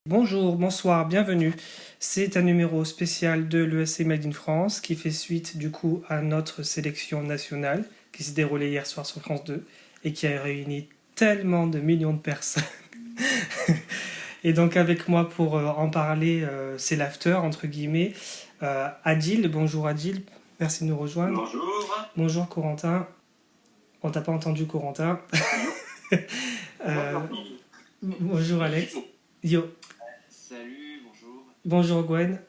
Bonjour, bonsoir, bienvenue. C'est un numéro spécial de l'ESC Made in France qui fait suite du coup à notre sélection nationale qui s'est déroulée hier soir sur France 2 et qui a réuni tellement de millions de personnes. Et donc avec moi pour en parler, c'est l'after entre guillemets. Adil, bonjour Adil, merci de nous rejoindre. Bonjour. Bonjour Corentin. On t'a pas entendu Corentin. Bonjour Alex. Yo. Salut, bonjour. Bonjour Gwen.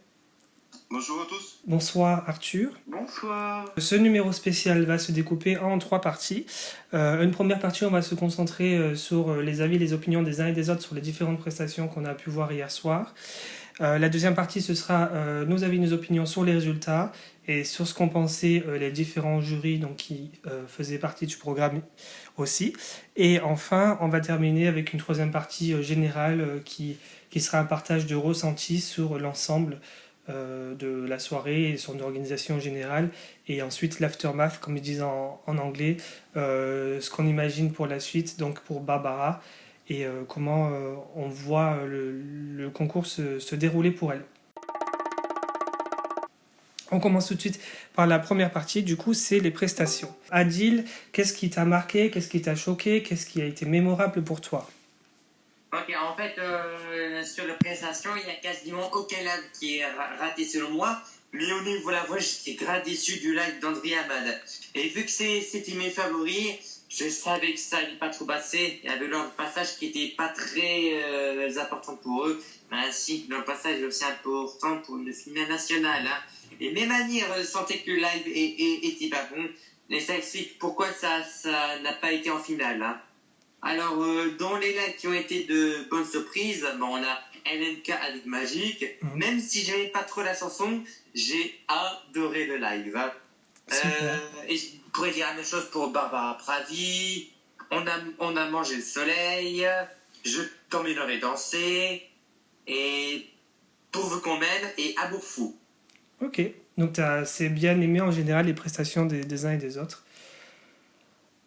Bonjour à tous. Bonsoir Arthur. Bonsoir. Ce numéro spécial va se découper en 3 parties. Une première partie, on va se concentrer sur les avis et les opinions des uns et des autres sur les différentes prestations qu'on a pu voir hier soir. La deuxième partie, ce sera nos avis et nos opinions sur les résultats et sur ce qu'ont pensé les différents jurys donc, qui faisaient partie du programme aussi. Et enfin, on va terminer avec une troisième partie générale qui sera un partage de ressentis sur l'ensemble de la soirée et son organisation générale. Et ensuite, l'aftermath, comme ils disent en anglais, ce qu'on imagine pour la suite, donc pour Barbara, et comment on voit le concours se dérouler pour elle. On commence tout de suite par la première partie, du coup, c'est les prestations. Adil, qu'est-ce qui t'a marqué, qu'est-ce qui t'a choqué, qu'est-ce qui a été mémorable pour toi? Ok, en fait, sur la prestation, il n'y a quasiment aucun live qui est raté selon moi. Mais au niveau de la voix, j'étais grave déçu du live d'André Hamad. Et vu que c'était mes favoris, je savais que ça n'allait pas trop passer. Il y avait leur passage qui n'était pas très important pour eux. Ainsi que leur passage est aussi important pour le final national. Hein. Et mes manières sentaient que le live était pas bon. Et ça explique pourquoi ça n'a pas été en finale. Hein. Alors, dans les lives qui ont été de bonnes surprises, on a LMK avec Magic. Même si j'aimais pas trop la chanson, j'ai adoré le live. Et je pourrais dire la même chose pour Barbara Pravi. On a mangé le soleil. Je t'emmènerai danser. Et Pourvu qu'on m'aime et Amour fou. Ok, donc tu as assez bien aimé en général les prestations des uns et des autres.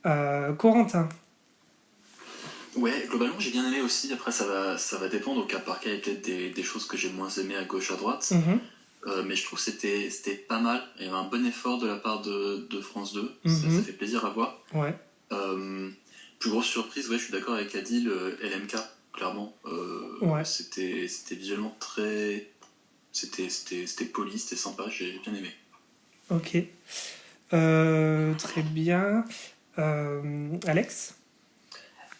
Corentin. Ouais, globalement j'ai bien aimé aussi. Après ça va dépendre au cas par cas. Il y a peut-être des choses que j'ai moins aimées à gauche à droite. Mais je trouve que c'était pas mal. Il y avait un bon effort de la part de France 2. Ça fait plaisir à voir. Ouais. Plus grosse surprise, ouais, je suis d'accord avec Adil, LMK, clairement. Ouais. C'était visuellement très... C'était poli, c'était sympa, j'ai bien aimé. Ok. Très bien. Alex?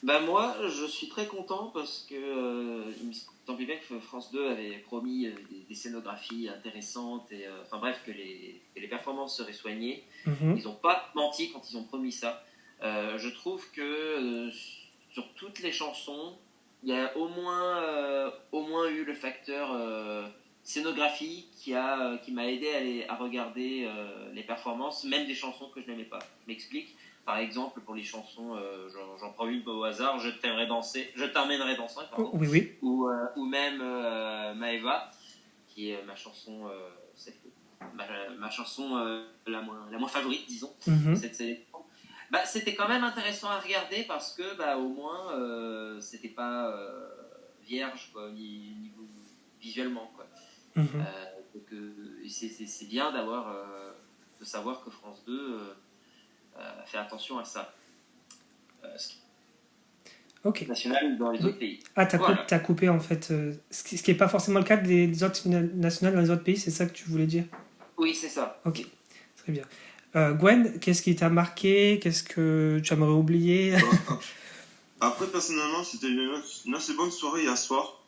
Moi, je suis très content parce que il me semblait bien que France 2 avait promis des scénographies intéressantes et que les performances seraient soignées. Ils n'ont pas menti quand ils ont promis ça. Je trouve que sur toutes les chansons, il y a au moins eu le facteur scénographie qui m'a aidé à regarder les performances, même des chansons que je n'aimais pas. Je m'explique. Par exemple, pour les chansons, j'en prends une au hasard, je t'emmènerai danser, pardon. Oui. Ou même Maeva, qui est ma chanson, ma chanson la moins favorite, disons, cette sélection. C'était quand même intéressant à regarder parce que au moins c'était pas vierge quoi, niveau visuellement quoi. Donc c'est bien de savoir que France 2 fait attention à ça. Ok. National dans les autres pays. Ah, t'as coupé en fait. Ce qui n'est pas forcément le cas des autres nationales dans les autres pays, c'est ça que tu voulais dire? Oui, c'est ça. Ok, très bien. Gwen, qu'est-ce qui t'a marqué? Qu'est-ce que tu aimerais oublier? Après, personnellement, c'était une assez bonne soirée hier soir.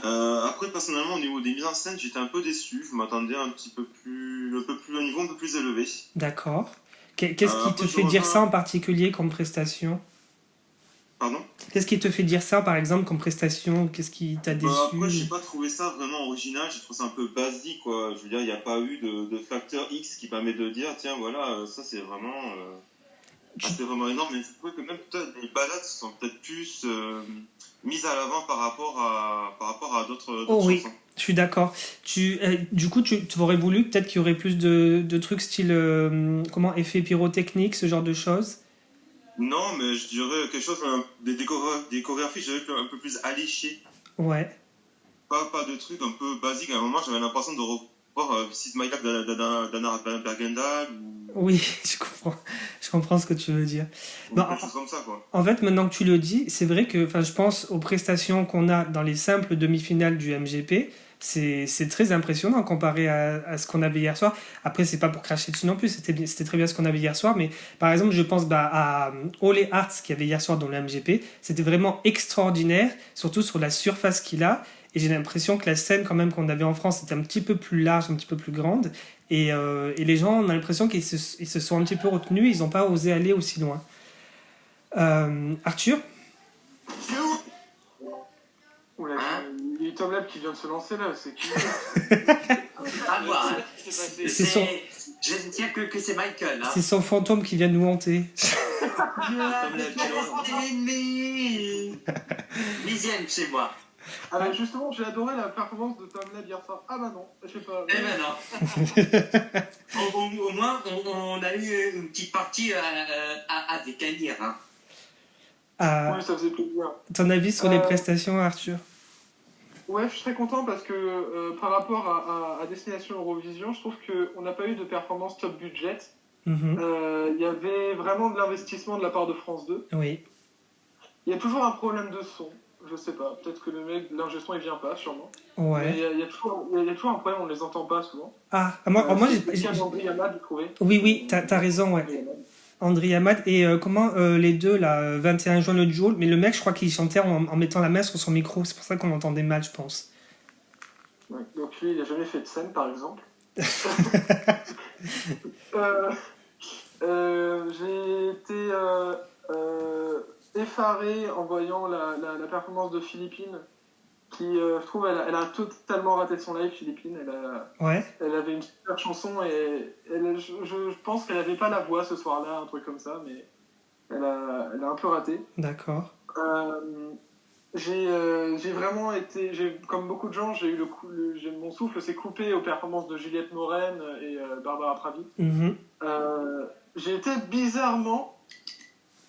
Après, personnellement, au niveau des mises en scène, j'étais un peu déçu. Je m'attendais un niveau un peu plus élevé. D'accord. Qu'est-ce qui te fait dire ça en particulier comme prestation? Pardon? Qu'est-ce qui te fait dire ça, par exemple, comme prestation? Qu'est-ce qui t'a déçu? Après, j'ai pas trouvé ça vraiment original. J'ai trouvé ça un peu basique, quoi. Je veux dire, il n'y a pas eu de facteur X qui permet de dire, tiens, voilà, ça c'est vraiment... c'est vraiment énorme, mais je trouve que même peut-être les balades sont peut-être plus mises à l'avant par rapport à d'autres oui, chansons. je suis d'accord. Du coup, tu aurais voulu peut-être qu'il y aurait plus de trucs style effet pyrotechnique, ce genre de choses. Non, mais je dirais quelque chose, des chorégraphies, je dirais un peu plus alléchées. Ouais. Pas de trucs un peu basiques. À un moment, j'avais l'impression de revoir Six My Life d'Anna Bergendal ou Oui, je comprends. Je comprends ce que tu veux dire. quelque chose comme ça, quoi. En fait, maintenant que tu le dis, c'est vrai que je pense aux prestations qu'on a dans les simples demi-finales du MGP. C'est très impressionnant comparé à ce qu'on avait hier soir. Après, c'est pas pour cracher dessus non plus, c'était très bien ce qu'on avait hier soir. Mais par exemple, je pense à Ole Hearts qu'il y avait hier soir dans le MGP. C'était vraiment extraordinaire, surtout sur la surface qu'il a. Et j'ai l'impression que la scène quand même qu'on avait en France était un petit peu plus large, un petit peu plus grande. Et les gens, on a l'impression qu'ils se sont un petit peu retenus, ils n'ont pas osé aller aussi loin. Arthur ? Oula, il y a eu Tom Lab qui vient de se lancer là, c'est qui? À voir. Je ne tiens que c'est Michael. Hein. C'est son fantôme qui vient nous hanter. Dixième chez moi. Ah bah justement, j'ai adoré la performance de Tom Lab hier soir. Ah bah non, je sais pas. Eh ben non. Au moins, on a eu une petite partie avec Anir. Hein. Oui, ça faisait plaisir. Ton avis sur les prestations, Arthur ? Ouais, je suis très content parce que par rapport à Destination Eurovision, je trouve qu'on n'a pas eu de performance top budget. Il y avait vraiment de l'investissement de la part de France 2. Oui. Il y a toujours un problème de son. Je sais pas, peut-être que le mec de l'ingé son il vient pas, sûrement. Ouais. Mais il y a toujours un problème, on les entend pas souvent. Moi j'ai André Hamad, j'ai trouvé. Oui, t'as raison, ouais. André Hamad et les deux là, 21 juin le duo, mais le mec je crois qu'il chantait en mettant la main sur son micro, c'est pour ça qu'on l'entendait mal, je pense. Ouais, donc lui il a jamais fait de scène par exemple. J'ai été effaré en voyant la performance de Philippine qui je trouve elle a totalement raté son live. Philippine, elle avait une super chanson et je pense qu'elle avait pas la voix ce soir-là, un truc comme ça, mais elle a un peu raté. D'accord. J'ai vraiment été, comme beaucoup de gens, mon souffle s'est coupé aux performances de Juliette Moren et Barbara Pravi. J'ai été bizarrement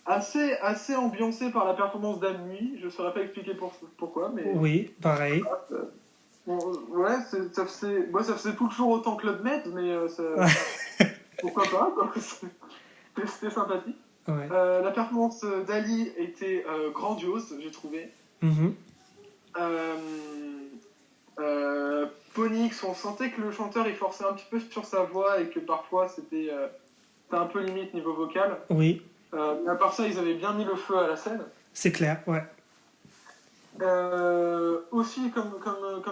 assez ambiancé par la performance d'Anne Nui. Je ne saurais pas expliquer pourquoi, mais... Oui, pareil. Ouais, ça faisait toujours autant Club Med, mais pourquoi pas, quoi. C'était sympathique. Ouais. La performance d'Ali était grandiose, j'ai trouvé. Ponix, on sentait que le chanteur il forçait un petit peu sur sa voix et que parfois c'était un peu limite niveau vocal. Oui. Mais à part ça, ils avaient bien mis le feu à la scène. C'est clair, ouais. Aussi, comme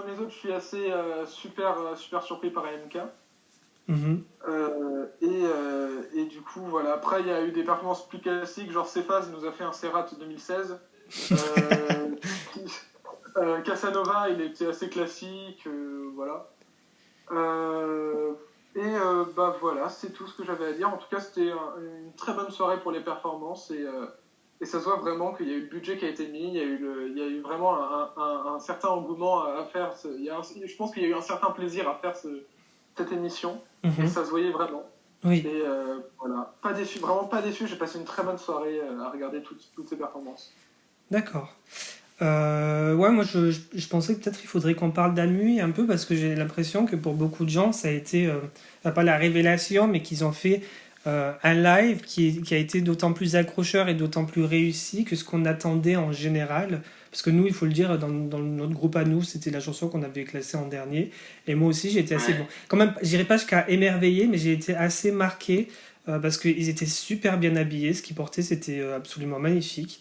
les autres, je suis assez super surpris par AMK. Et du coup, voilà. Après, il y a eu des performances plus classiques, genre Cephas nous a fait un Serrat 2016. Casanova, il était assez classique, voilà. Voilà, c'est tout ce que j'avais à dire. En tout cas, c'était une très bonne soirée pour les performances et ça se voit vraiment qu'il y a eu le budget qui a été mis, il y a eu vraiment un certain engouement à faire. Je pense qu'il y a eu un certain plaisir à faire cette émission et ça se voyait vraiment. Oui. Et voilà, pas déçu, vraiment pas déçu. J'ai passé une très bonne soirée à regarder toutes ces performances. D'accord. Ouais, moi je pensais que peut-être il faudrait qu'on parle d'Anne-Mui un peu parce que j'ai l'impression que pour beaucoup de gens ça a été pas la révélation mais qu'ils ont fait un live qui a été d'autant plus accrocheur et d'autant plus réussi que ce qu'on attendait en général, parce que nous il faut le dire dans notre groupe à nous c'était la chanson qu'on avait classée en dernier et moi aussi j'ai été assez bon quand même, j'irai pas jusqu'à émerveillé mais j'ai été assez marqué parce qu'ils étaient super bien habillés, ce qu'ils portaient c'était absolument magnifique.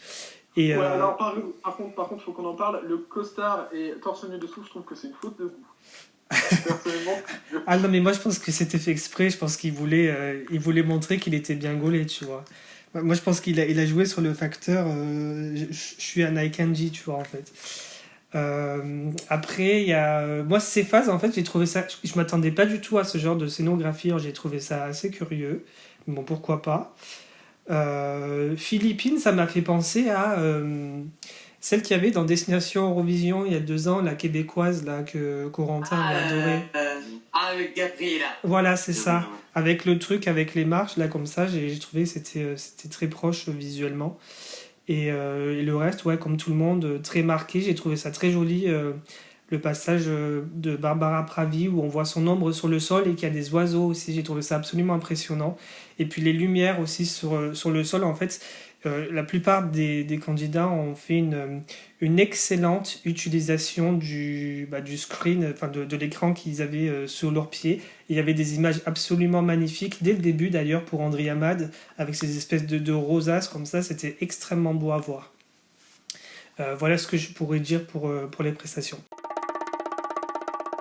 Et alors par contre, faut qu'on en parle. Le costard et torse nu dessous, je trouve que c'est une faute de goût. Personnellement. Ah non, mais moi je pense que c'était fait exprès. Je pense qu'il voulait montrer qu'il était bien gaulé, tu vois. Moi je pense qu'il a joué sur le facteur. Je suis un Aikanji, tu vois, en fait. Après, il y a. Moi, ces phases, en fait, j'ai trouvé ça. Je m'attendais pas du tout à ce genre de scénographie. J'ai trouvé ça assez curieux. Bon, pourquoi pas. Philippines, ça m'a fait penser à celle qu'il y avait dans Destination Eurovision il y a 2 ans, la québécoise là, que Corentin avait adorée. Avec Gabriela. Voilà, c'est ça. Avec le truc, avec les marches, là, comme ça, j'ai trouvé que c'était très proche visuellement. Et le reste, ouais, comme tout le monde, très marqué. J'ai trouvé ça très joli, le passage de Barbara Pravi, où on voit son ombre sur le sol et qu'il y a des oiseaux aussi. J'ai trouvé ça absolument impressionnant. Et puis les lumières aussi sur le sol, en fait. La plupart des candidats ont fait une excellente utilisation du screen, enfin de l'écran qu'ils avaient sur leurs pieds. Il y avait des images absolument magnifiques, dès le début d'ailleurs pour André Amad, avec ces espèces de rosaces comme ça, c'était extrêmement beau à voir. Voilà ce que je pourrais dire pour les prestations.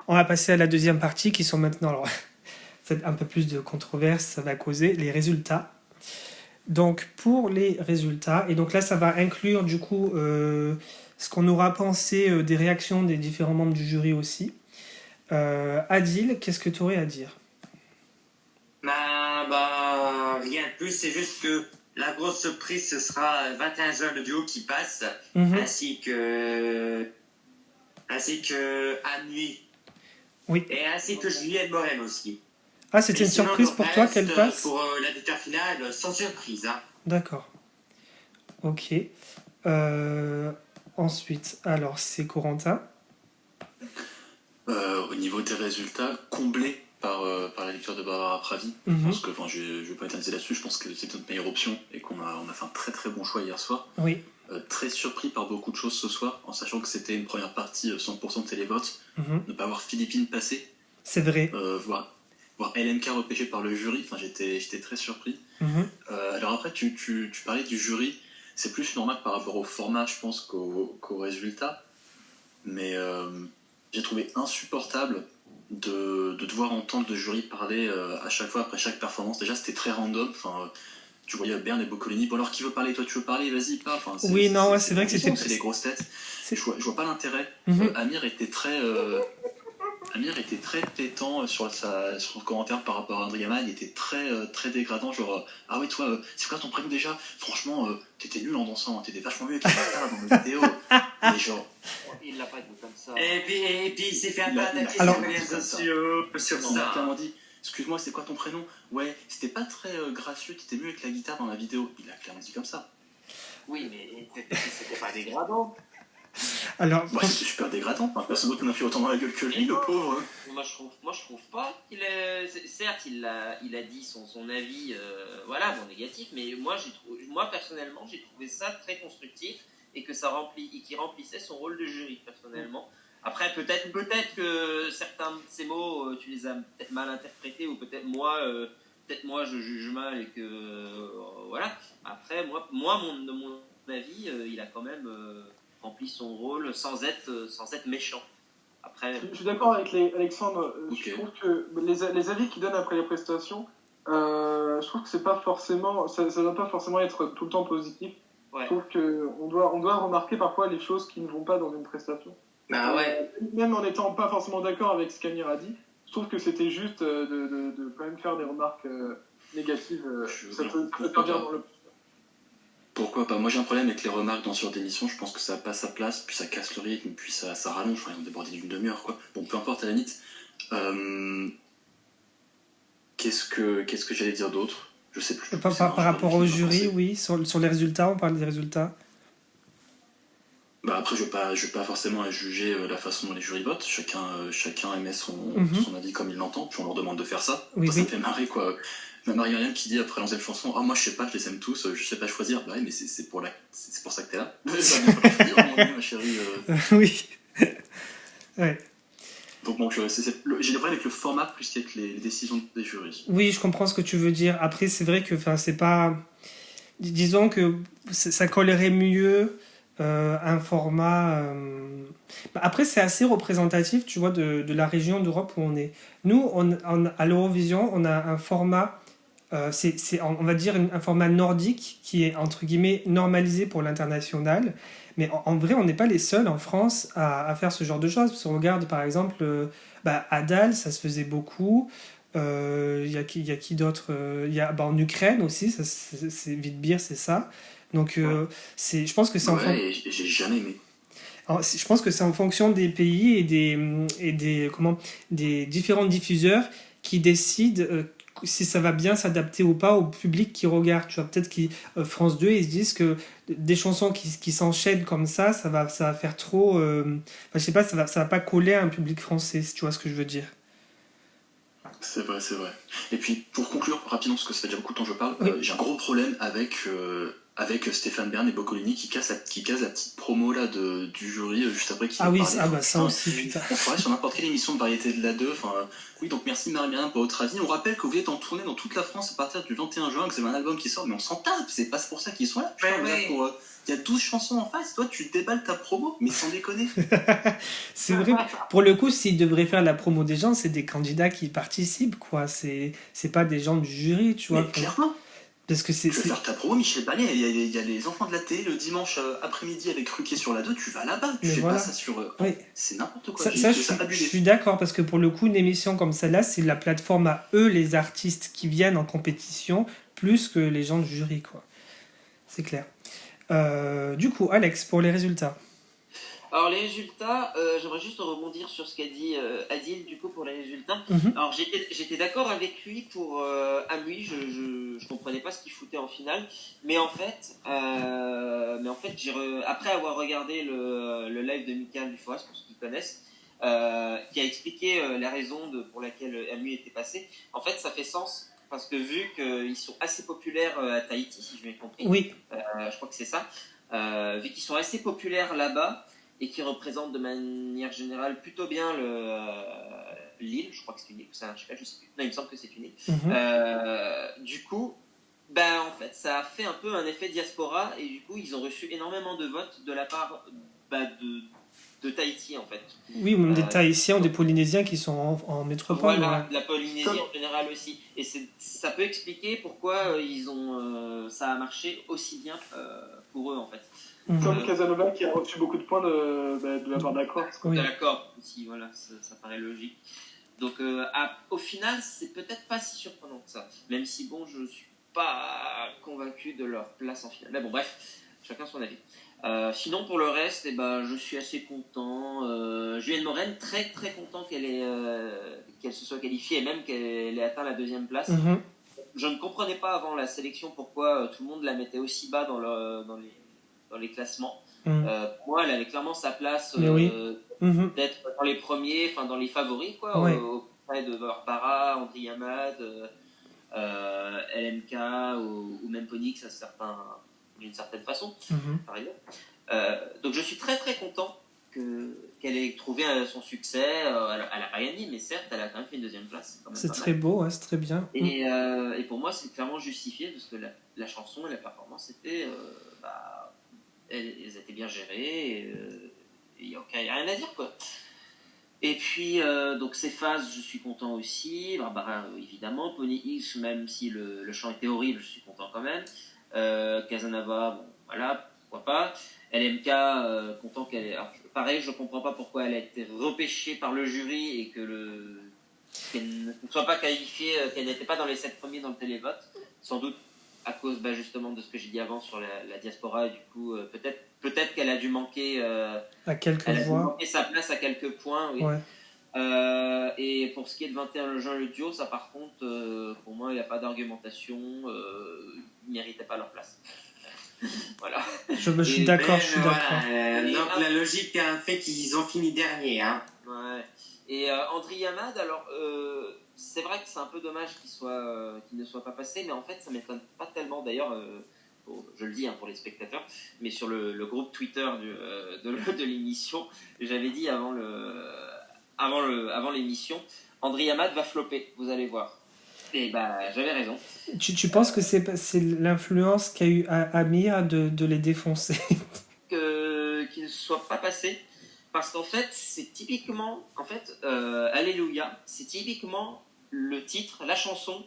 On va passer à la deuxième partie qui sont maintenant, alors c'est un peu plus de controverse, ça va causer les résultats. Donc pour les résultats, et donc là ça va inclure du coup ce qu'on aura pensé des réactions des différents membres du jury aussi. Adil, qu'est-ce que tu aurais à dire? Rien de plus, c'est juste que la grosse surprise ce sera 21 juin le duo qui passe, ainsi que Anne-Nuit. Oui. Et ainsi que Juliette Morel aussi. Ah, c'était une surprise pour toi qu'elle passe? Pour la victoire finale, sans surprise. Hein. D'accord. Ok. Ensuite, alors, c'est Corentin. Au niveau des résultats, comblé par la lecture de Barbara Pravi, je pense que, je ne vais pas éterniser là-dessus, je pense que c'était notre meilleure option et qu'on a fait un très très bon choix hier soir. Oui. Très surpris par beaucoup de choses ce soir, en sachant que c'était une première partie 100% télévote, ne pas voir Philippines passer. C'est vrai. Voir LMK repêché par le jury, j'étais très surpris. Alors après, tu parlais du jury, c'est plus normal par rapport au format, je pense, qu'au résultat. Mais j'ai trouvé insupportable de devoir entendre le jury parler à chaque fois, après chaque performance. Déjà, c'était très random. Tu voyais Bern et Boccolini. Bon, alors qui veut parler? Toi, tu veux parler? Vas-y, parle. C'est vrai que c'était... C'est des grosses têtes. Je vois pas l'intérêt. Amir était très pétant sur son commentaire par rapport à André Amad. Il était très, très dégradant. Genre, ah oui, toi, c'est quoi ton prénom déjà? Franchement, t'étais nul en dansant. T'étais vachement mieux avec la guitare dans nos vidéos. Mais genre... Il l'a pas dit comme ça. Et puis il s'est fait un peu attaquer Alors, sur les réseaux sociaux sur il a ça. clairement dit, excuse-moi, c'est quoi ton prénom? Ouais, c'était pas très gracieux, t'étais mieux avec la guitare dans la vidéo. Il a clairement dit comme ça. Oui, mais c'était pas dégradant. Alors, c'était super dégradant. Personne d'autre n'a fait autant dans la gueule que lui, le pauvre. Moi, je trouve pas qu'il est... Certes, il a dit son avis, négatif, mais moi, personnellement, j'ai trouvé ça très constructif et qu'il remplissait son rôle de jury, personnellement. Après, peut-être que certains de ces mots, tu les as peut-être mal interprétés, ou peut-être moi, je juge mal et que... voilà. Après, de mon avis, il a quand même rempli son rôle sans être méchant. Après... Je suis d'accord avec Alexandre. Okay. Je trouve que les avis qu'il donne après les prestations, je trouve que c'est pas forcément, ça ne doit pas forcément être tout le temps positif. Ouais. Je trouve qu'on doit remarquer parfois les choses qui ne vont pas dans une prestation. Même en n'étant pas forcément d'accord avec ce qu'Amir a dit, je trouve que c'était juste de quand même faire des remarques négatives. Ça peut faire dire dans le... Pourquoi pas? Moi j'ai un problème avec les remarques dans ce genre d'émission, je pense que ça n'a pas sa place, puis ça casse le rythme, puis ça rallonge, ils ont débordé d'une demi-heure, quoi. Bon, peu importe, à la limite. Qu'est-ce que j'allais dire d'autre? Je sais plus. Par rapport au jury, oui, sur les résultats, on parle des résultats. Après, je vais pas forcément juger la façon dont les jurys votent. Chacun émet son avis comme il l'entend, puis on leur demande de faire ça. Ça me fait marrer, quoi. Ma Marie-Marianne qui dit après lancer le chanson, moi je sais pas, je les aime tous, je sais pas choisir. Bah ouais, mais c'est pour ça que t'es là. Ma chérie. Oui. Ouais. Donc bon, j'ai des problèmes avec le format plus qu'avec les décisions des jurys. Oui, je comprends ce que tu veux dire. Après, c'est vrai que c'est pas... Disons que ça collerait mieux un format... Après, c'est assez représentatif, tu vois, de la région d'Europe où on est. Nous, à l'Eurovision, on a un format... on va dire un format nordique qui est, entre guillemets, normalisé pour l'international. Mais en vrai, on n'est pas les seuls en France à faire ce genre de choses. Si on regarde, par exemple, à Dal, ça se faisait beaucoup. Il y a qui d'autre? Il y a en Ukraine aussi, ça, c'est Vitebir, c'est ça. Donc, je pense que c'est j'ai jamais aimé. Alors, je pense que c'est en fonction des pays et des différents diffuseurs qui décident si ça va bien s'adapter ou pas au public qui regarde. Tu vois, peut-être que France 2, ils se disent que des chansons qui s'enchaînent comme ça va faire trop... je sais pas, ça va pas coller à un public français, si tu vois ce que je veux dire. C'est vrai. Et puis, pour conclure rapidement, parce que ça fait déjà beaucoup de temps que je parle, oui. J'ai un gros problème avec Stéphane Bern et Boccolini qui cassent la petite promo là du jury juste après qu'il ça aussi, putain. On ferait sur n'importe quelle émission de variété de la 2. Oui, donc merci Marie-Myriam pour votre avis. On rappelle que vous êtes en tournée dans toute la France à partir du 21 juin, que vous avez un album qui sort, mais on s'en tape, c'est pas pour ça qu'ils sont là. Il y a 12 chansons en face, toi tu déballes ta promo, mais sans déconner. C'est vrai, pour le coup, s'ils devraient faire la promo des gens, c'est des candidats qui participent, quoi. C'est pas des gens du jury, tu vois. Mais clairement. Parce que tu veux faire ta promo, Michel Ballet, il y a les enfants de la télé le dimanche après-midi avec Ruquier sur la 2, tu vas là-bas, tu fais pas ça sur... Oui. C'est n'importe quoi. Je suis d'accord, parce que pour le coup, une émission comme celle-là, c'est la plateforme à eux, les artistes qui viennent en compétition, plus que les gens du jury, quoi. C'est clair. Du coup, Alex, pour les résultats. Alors les résultats, j'aimerais juste rebondir sur ce qu'a dit Adil du coup pour les résultats. Alors j'étais d'accord avec lui pour Amui, je comprenais pas ce qu'il foutait en finale, mais en fait après avoir regardé le live de Michael Duforas pour ceux qui connaissent, qui a expliqué la raison pour laquelle Amui était passé, en fait ça fait sens. Parce que vu qu'ils sont assez populaires à Tahiti, si je m'ai compris, oui. Je crois que c'est ça, vu qu'ils sont assez populaires là-bas et qu'ils représentent de manière générale plutôt bien l'île, je crois que c'est une île, je sais plus, non, il me semble que c'est une île. Du coup, en fait, ça a fait un peu un effet diaspora et du coup, ils ont reçu énormément de votes de la part de Tahiti en fait. Oui, même des Tahitiens ou des Polynésiens qui sont en métropole. Voilà, la Polynésie en général aussi. Et ça peut expliquer pourquoi ça a marché aussi bien pour eux en fait. Comme Casanova qui a reçu beaucoup de points de la part d'Accord. De l'accord aussi, voilà, ça paraît logique. Donc au final, c'est peut-être pas si surprenant que ça. Même si bon, je suis pas convaincu de leur place en finale. Mais bon, bref, chacun son avis. Sinon pour le reste, je suis assez content. Juliette Moren, très très content qu'elle se soit qualifiée et même qu'elle ait atteint la 2e place. Je ne comprenais pas avant la sélection pourquoi tout le monde la mettait aussi bas dans les classements. Pour moi, elle avait clairement sa place d'être dans les premiers, enfin dans les favoris quoi, auprès de Barbara, André Yamad, LMK ou même Ponix d'une certaine façon, par exemple. Donc je suis très très content qu'elle ait trouvé son succès. Elle n'a pas gagné, mais certes, elle a quand même fait une 2e place. C'est très beau, c'est très bien. Et pour moi, c'est clairement justifié parce que la chanson et la performance étaient, elles étaient bien gérées. Il n'y a rien à dire quoi. Et puis, donc ces phases, je suis content aussi. Barbara, évidemment. Pony X, même si le chant était horrible, je suis content quand même. Casanova, bon, voilà, pourquoi pas. LMK, content qu'elle ait... Alors, pareil, je comprends pas pourquoi elle a été repêchée par le jury et qu'elle ne soit pas qualifiée, qu'elle n'était pas dans les 7 premiers dans le télévote. Sans doute à cause justement de ce que j'ai dit avant sur la diaspora. Et du coup, peut-être qu'elle a dû manquer... à quelques voix. Elle a dû manquer sa place à quelques points, oui. Ouais. Et pour ce qui est de 21 juin, le duo, ça par contre, pour moi, il n'y a pas d'argumentation. Ils ne méritaient pas leur place. Voilà. Je suis d'accord, donc la logique a fait qu'ils ont fini dernier. Hein. Ouais. Et André Yamad, alors c'est vrai que c'est un peu dommage qu'il ne soit pas passé, mais en fait ça m'étonne pas tellement. D'ailleurs, je le dis pour les spectateurs, mais sur le groupe Twitter de l'émission, j'avais dit avant l'émission, André Yamad va flopper, vous allez voir. Et j'avais raison. Tu penses que c'est l'influence qu'a eu Amir de les défoncer qu'il ne soit pas passé, parce qu'en fait c'est typiquement Alléluia, c'est typiquement le titre, la chanson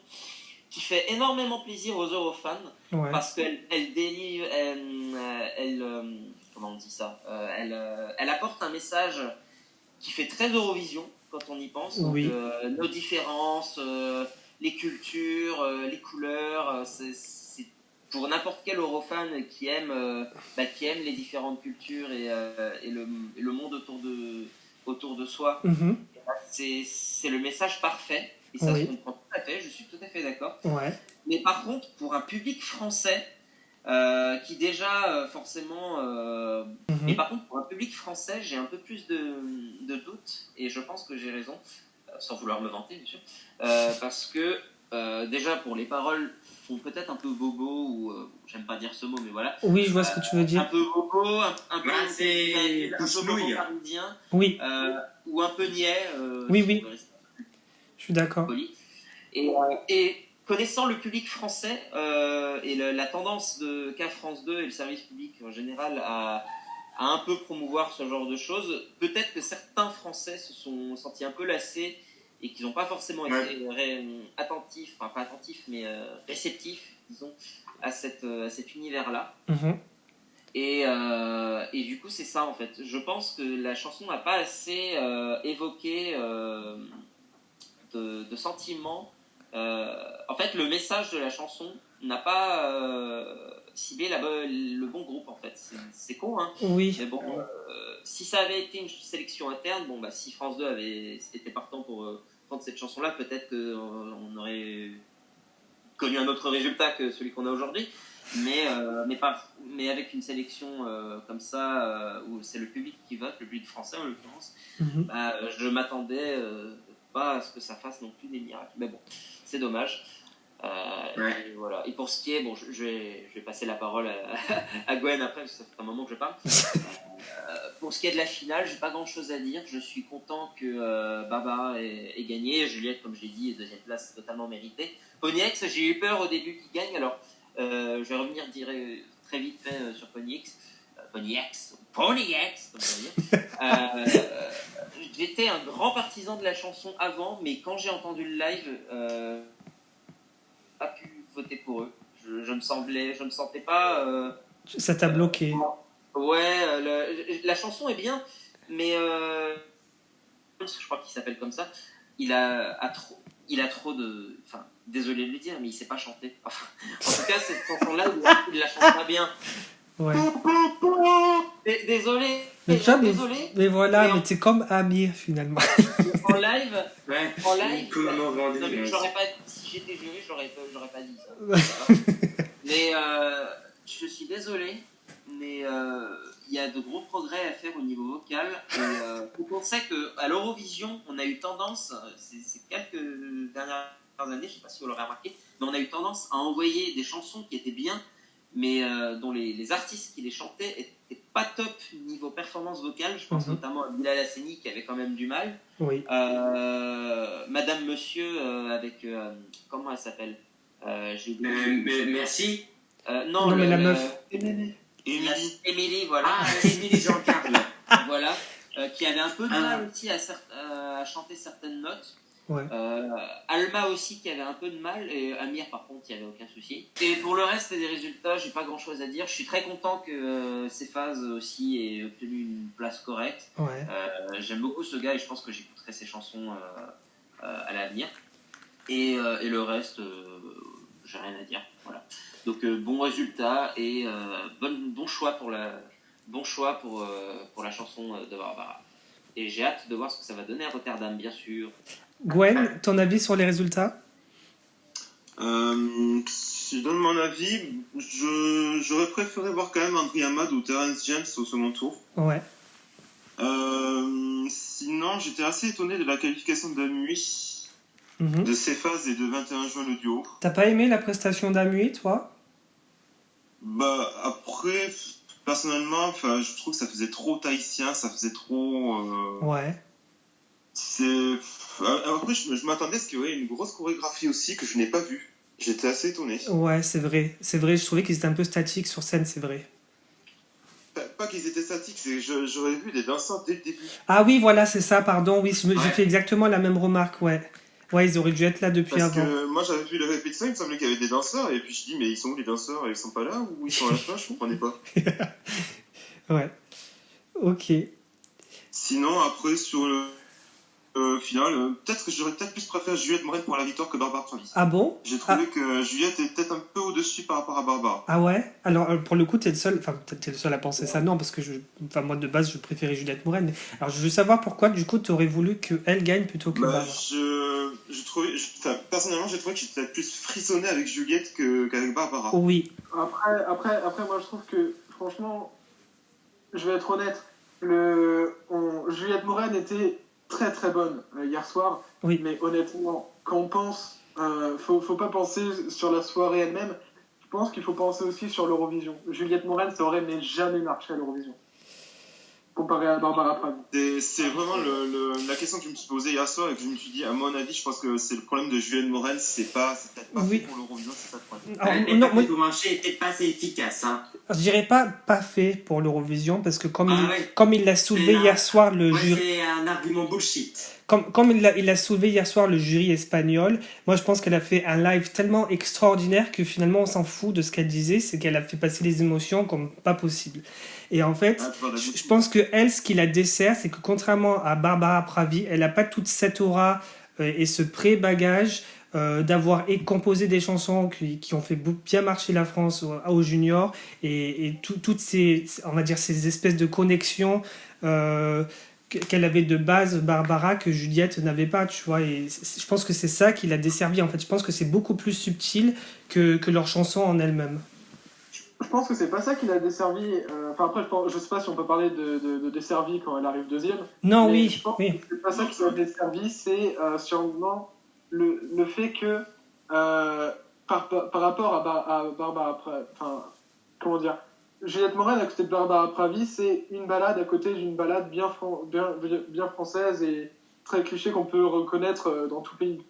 qui fait énormément plaisir aux Eurofans, parce qu'elle délivre, comment on dit ça, elle apporte un message qui fait très Eurovision, quand on y pense. Donc, oui. Nos différences, les cultures, les couleurs, c'est pour n'importe quel eurofan qui aime les différentes cultures et le monde autour de soi. C'est le message parfait. Et ça, je comprends tout à fait, je suis tout à fait d'accord. Ouais. Mais par contre, pour un public français, qui déjà forcément... Mais par contre, pour un public français, j'ai un peu plus de doutes, et je pense que j'ai raison, sans vouloir me vanter, bien sûr, parce que déjà, pour les paroles, font peut-être un peu bobo, ou j'aime pas dire ce mot, mais voilà. Oui, je vois ce que tu veux dire. Un peu bobo, un peu pousse-nouille. parisien, Oui. ou un peu niais. Oui. Je suis d'accord. Et connaissant le public français et la tendance qu'a France 2 et le service public en général à un peu promouvoir ce genre de choses, peut-être que certains Français se sont sentis un peu lassés et qu'ils n'ont pas forcément été attentifs, enfin pas attentifs, mais réceptifs, disons, à cet univers-là. Et du coup, c'est ça en fait. Je pense que la chanson n'a pas assez évoqué de sentiments. En fait, le message de la chanson n'a pas ciblé le bon groupe en fait. C'est con, hein. Oui. Mais bon, si ça avait été une sélection interne, bon bah si France 2 était partant pour prendre cette chanson-là, peut-être qu'on aurait connu un autre résultat que celui qu'on a aujourd'hui. Mais avec une sélection comme ça, où c'est le public qui vote, le public français en l'occurrence, je m'attendais pas à ce que ça fasse non plus des miracles. Mais bon, c'est dommage. Et voilà. Et pour ce qui est, bon, je vais passer la parole à Gwen après, parce que ça fait un moment que je parle. Pour ce qui est de la finale, j'ai pas grand chose à dire. Je suis content que Baba ait gagné. Juliette, comme je l'ai dit, deuxième place totalement méritée. Ponyx, j'ai eu peur au début qu'il gagne. Alors, je vais revenir très vite fait sur Ponyx. Ponyx, comme on va dire. J'étais un grand partisan de la chanson avant, mais quand j'ai entendu le live, pas pu voter pour eux. Je me sentais pas. Ça t'a bloqué. Ouais, la chanson est bien, mais je crois qu'il s'appelle comme ça. Il a trop de. Enfin, désolé de le dire, mais il sait pas chanter. Enfin, en tout cas, cette chanson-là, il la chante pas bien. Ouais. Désolé. Mais voilà, mais t'es comme Amir finalement. En live, j'aurais pas, si j'étais jury, j'aurais pas dit ça. Mais je suis désolé, mais il y a de gros progrès à faire au niveau vocal. Et on sait qu'à l'Eurovision, on a eu tendance, ces quelques dernières années, je sais pas si vous l'aurez remarqué, mais on a eu tendance à envoyer des chansons qui étaient bien, mais dont les artistes qui les chantaient étaient pas top niveau performance vocale. Je pense notamment à Bilal Hassani qui avait quand même du mal. Oui. Madame Monsieur avec comment elle s'appelle Merci. Non, mais la meuf. Émilie, voilà. Émilie Jean-Carl. Voilà, qui avait un peu de mal aussi à chanter certaines notes. Ouais. Alma aussi qui avait un peu de mal, et Amir par contre il n'y avait aucun souci. Et pour le reste des résultats, j'ai pas grand chose à dire. Je suis très content que Cephas aussi ait obtenu une place correcte. Ouais. J'aime beaucoup ce gars et je pense que j'écouterai ses chansons à l'avenir. Et le reste, j'ai rien à dire. Voilà. Donc bon résultat et bon choix pour la chanson de Barbara. Et j'ai hâte de voir ce que ça va donner à Rotterdam, bien sûr. Gwen, ton avis sur les résultats ? Si je donne mon avis, j'aurais préféré voir quand même André Hamad ou Terence James au second tour. Ouais. Sinon, j'étais assez étonné de la qualification de Damui, de Cephas et de 21 juin le duo. T'as pas aimé la prestation d'Amui, toi ? Bah, après, personnellement, je trouve que ça faisait trop tahitien, ça faisait trop... Ouais. Après, je m'attendais à ce qu'il y ait une grosse chorégraphie aussi que je n'ai pas vue. J'étais assez étonné. Ouais, c'est vrai. Je trouvais qu'ils étaient un peu statiques sur scène, c'est vrai. Pas qu'ils étaient statiques, j'aurais vu des danseurs dès le début. Ah oui, voilà, c'est ça, pardon. Oui, j'ai fait exactement la même remarque, ouais. Ouais, ils auraient dû être là depuis avant. Parce que moi, j'avais vu les répétitions, il me semblait qu'il y avait des danseurs, et puis je dis, mais ils sont où les danseurs ? Ils sont pas là ou ils sont à la fin ? Je comprenais pas. Ouais. Ok. Sinon, après, sur finale, peut-être que j'aurais peut-être plus préféré Juliette Moren pour la victoire que Barbara Pravi. Ah bon? J'ai trouvé que Juliette est peut-être un peu au-dessus par rapport à Barbara. Ah ouais? Alors, pour le coup, t'es le seul à penser ça. Non, parce que moi, de base, je préférais Juliette Moren. Alors, je veux savoir pourquoi, du coup, t'aurais voulu qu'elle gagne plutôt que Barbara. Personnellement, j'ai trouvé que j'étais peut-être plus frissonné avec Juliette qu'avec Barbara. Oui. Après, moi, je trouve que, franchement, je vais être honnête, Juliette Moren était très très bonne hier soir, oui. Mais honnêtement, quand on pense, faut pas penser sur la soirée elle-même, je pense qu'il faut penser aussi sur l'Eurovision. Juliette Moren, ça aurait jamais marché à l'Eurovision, comparé à Barbara Pravi. C'est vraiment la question que je me suis posée hier soir et que je me suis dit, à mon avis, je pense que c'est le problème de Juliette Moren, c'est peut-être pas fait pour l'Eurovision, c'est ça le problème. Elle n'est pas marché, et peut-être pas assez efficace. Hein. Je dirais pas fait pour l'Eurovision parce que comme il l'a soulevé hier soir le jury. C'est un argument bullshit. Comme il a soulevé hier soir le jury espagnol, moi je pense qu'elle a fait un live tellement extraordinaire que finalement on s'en fout de ce qu'elle disait, c'est qu'elle a fait passer les émotions comme pas possible. Et en fait, je pense que elle, ce qui la dessert, c'est que contrairement à Barbara Pravi, elle n'a pas toute cette aura et ce pré-bagage d'avoir composé des chansons qui ont fait bien marcher la France aux juniors et toutes ces, on va dire, ces espèces de connexions qu'elle avait de base, Barbara, que Juliette n'avait pas, tu vois. Et je pense que c'est ça qui l'a desservi. En fait, je pense que c'est beaucoup plus subtil que leurs chansons en elles-mêmes. Je pense que c'est pas ça qui l'a desservi. Après, je sais pas si on peut parler de desservi quand elle arrive deuxième. Non, oui. Je pense que c'est pas ça qui l'a desservi, c'est sûrement le fait que par rapport à Barbara, comment dire, Juliette Moren à côté de Barbara Pravi, c'est une balade à côté d'une balade bien française et très cliché qu'on peut reconnaître dans tout pays.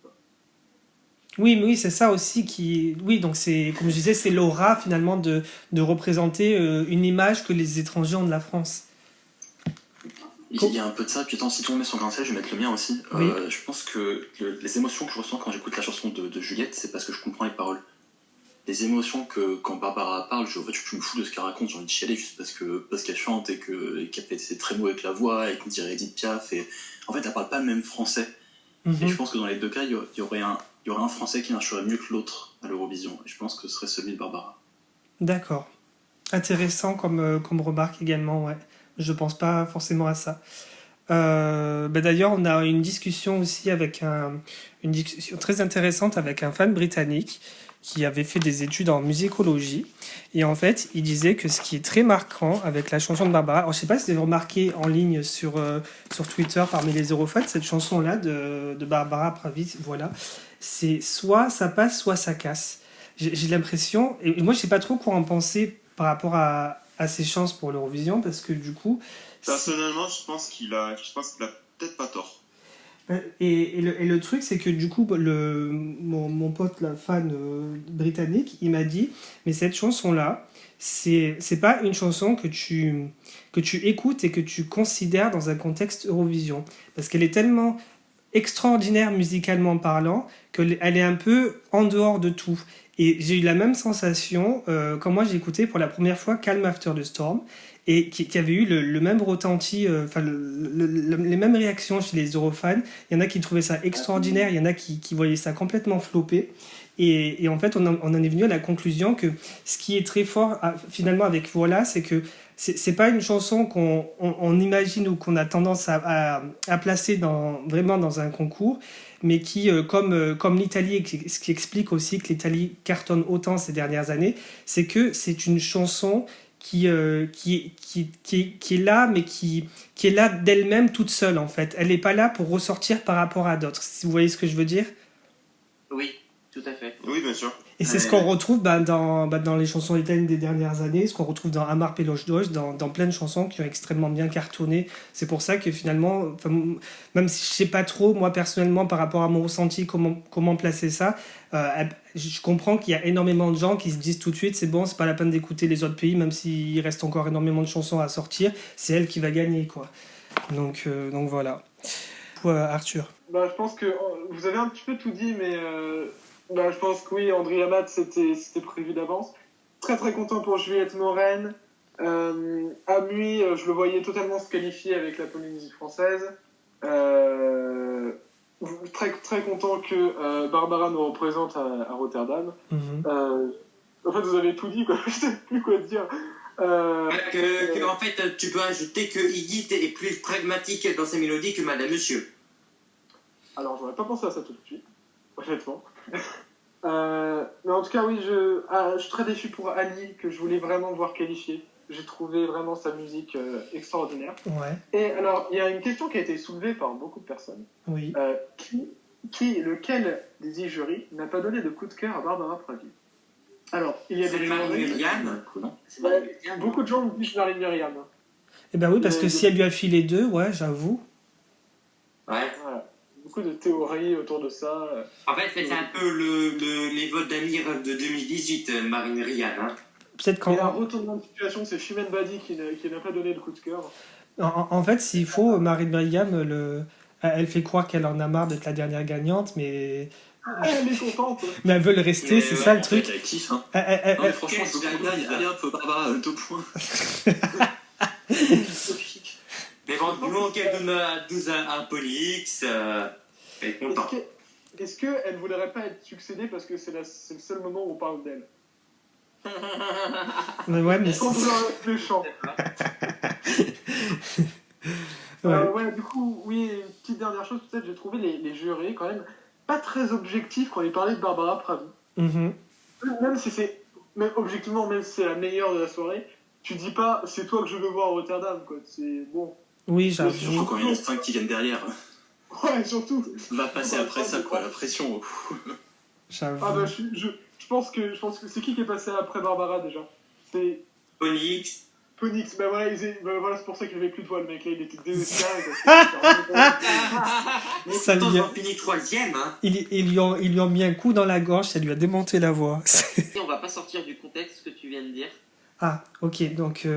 Oui, mais oui, c'est ça aussi qui... Oui, donc c'est, comme je disais, c'est l'aura finalement de représenter une image que les étrangers ont de la France. Il y a un peu de ça, puis attends, si tu me mets son grain de sel, je vais mettre le mien aussi. Oui. Je pense que les émotions que je ressens quand j'écoute la chanson de Juliette, c'est parce que je comprends les paroles. Les émotions que quand Barbara parle, je me fous de ce qu'elle raconte, j'ai envie de chialer juste parce qu'elle chante et qu'elle fait ses trémots avec la voix et qu'on dirait Edith Piaf. Et... En fait, elle parle pas le même français. Mm-hmm. Et je pense que dans les deux cas, il y aurait un français qui marcherait mieux que l'autre à l'Eurovision. Et je pense que ce serait celui de Barbara. D'accord. Intéressant comme remarque également, ouais. Je pense pas forcément à ça. D'ailleurs, on a une discussion aussi une discussion très intéressante avec un fan britannique qui avait fait des études en musicologie. Et en fait, il disait que ce qui est très marquant avec la chanson de Barbara, alors je sais pas si vous avez remarqué en ligne sur Twitter parmi les Eurofans, cette chanson-là de Barbara Pravi, voilà, c'est soit ça passe, soit ça casse. J'ai l'impression, et moi je sais pas trop quoi en penser par rapport à ses chances pour l'Eurovision, parce que du coup... Personnellement, je pense qu'il a peut-être pas tort. Et le truc, c'est que du coup, mon pote, la fan britannique, il m'a dit, mais cette chanson-là, c'est pas une chanson que tu écoutes et que tu considères dans un contexte Eurovision. Parce qu'elle est tellement extraordinaire musicalement parlant qu'elle est un peu en dehors de tout. Et j'ai eu la même sensation quand moi j'ai écouté pour la première fois Calm After the Storm, et qui avait eu le même retenti, les mêmes réactions chez les Eurofans. Il y en a qui trouvaient ça extraordinaire, il y en a qui voyaient ça complètement flopé. Et en fait, on en est venu à la conclusion que ce qui est très fort finalement avec Voilà, c'est que c'est pas une chanson qu'on imagine ou qu'on a tendance à placer vraiment dans un concours, mais qui, comme l'Italie, ce qui explique aussi que l'Italie cartonne autant ces dernières années, c'est que c'est une chanson qui est là, mais qui est là d'elle-même toute seule, en fait. Elle n'est pas là pour ressortir par rapport à d'autres. Si vous voyez ce que je veux dire ? Oui, tout à fait. Oui, bien sûr. Et c'est ce qu'on retrouve dans les chansons italiennes des dernières années, ce qu'on retrouve dans Amar Pelos Dois, dans plein de chansons qui ont extrêmement bien cartonné. C'est pour ça que finalement, même si je sais pas trop, moi personnellement, par rapport à mon ressenti, comment placer ça, je comprends qu'il y a énormément de gens qui se disent tout de suite, c'est bon, c'est pas la peine d'écouter les autres pays, même s'il reste encore énormément de chansons à sortir, c'est elle qui va gagner, quoi. Donc voilà. Arthur. Je pense que vous avez un petit peu tout dit, mais... je pense que oui, André Amat, c'était prévu d'avance. Très très content pour Juliette Moren. Amui, je le voyais totalement se qualifier avec la Polynésie française. très, très content que Barbara nous représente à Rotterdam. En fait, vous avez tout dit, quoi. Je sais plus quoi dire. En fait, tu peux ajouter que Iggy est plus pragmatique dans ses mélodies que Madame Monsieur. Alors, j'aurais pas pensé à ça tout de suite, honnêtement. Mais en tout cas, oui, je suis très déçu pour Annie, que je voulais vraiment voir qualifier. J'ai trouvé vraiment sa musique extraordinaire. Ouais. Et alors, il y a une question qui a été soulevée par beaucoup de personnes. Oui. Lequel des 10 jurys n'a pas donné de coup de cœur à Barbara Pravi? Alors, il y a des Marie-Myriam. Beaucoup de gens me disent Marie-Myriam. Eh ben oui, parce que si elle lui a filé 2, ouais, j'avoue. Ouais. Voilà. Beaucoup de théories autour de ça. En fait, c'est un peu les votes d'Amir de 2018, Marie-Myriam. Hein. Peut-être quand... Il y a un retournement de situation, c'est Chimène Badi qui n'a pas donné le coup de cœur. En fait, s'il faut, Marie-Myriam, elle fait croire qu'elle en a marre d'être la dernière gagnante, mais... Elle est contente. Mais elle veut le rester, c'est ça le truc. Elle kiffe, hein. Non, mais franchement, je veux qu'on gagne. Allez hop, Barbara, 2 points. Mais du moment qu'elle donne 12 à Polix, elle est contente. Est-ce qu'elle ne voudrait pas être succédée parce que c'est le seul moment où on parle d'elle? Mais ouais, mais quand on a les chants. Ouais, du coup, oui, une petite dernière chose, peut-être, j'ai trouvé les jurés quand même pas très objectifs quand ils parlaient de Barbara Pravi. Même si c'est, objectivement, même si c'est la meilleure de la soirée, tu dis pas, c'est toi que je veux voir à Rotterdam, quoi. C'est bon. Oui, j'avoue. Surtout quand il y en a 5 qui viennent derrière. Ouais, surtout. Va passer après ça, quoi, la pression. J'avoue. Ah bah, je pense que c'est qui est passé après Barbara déjà? C'est Polix. Ponix, bah voilà, c'est pour ça qu'il avait plus de voix, le mec là, il était désespéré. Ça lui a fini 3e. Hein. Ils lui ont mis un coup dans la gorge, ça lui a démonté la voix. On va pas sortir du contexte que tu viens de dire. Ah, ok, donc,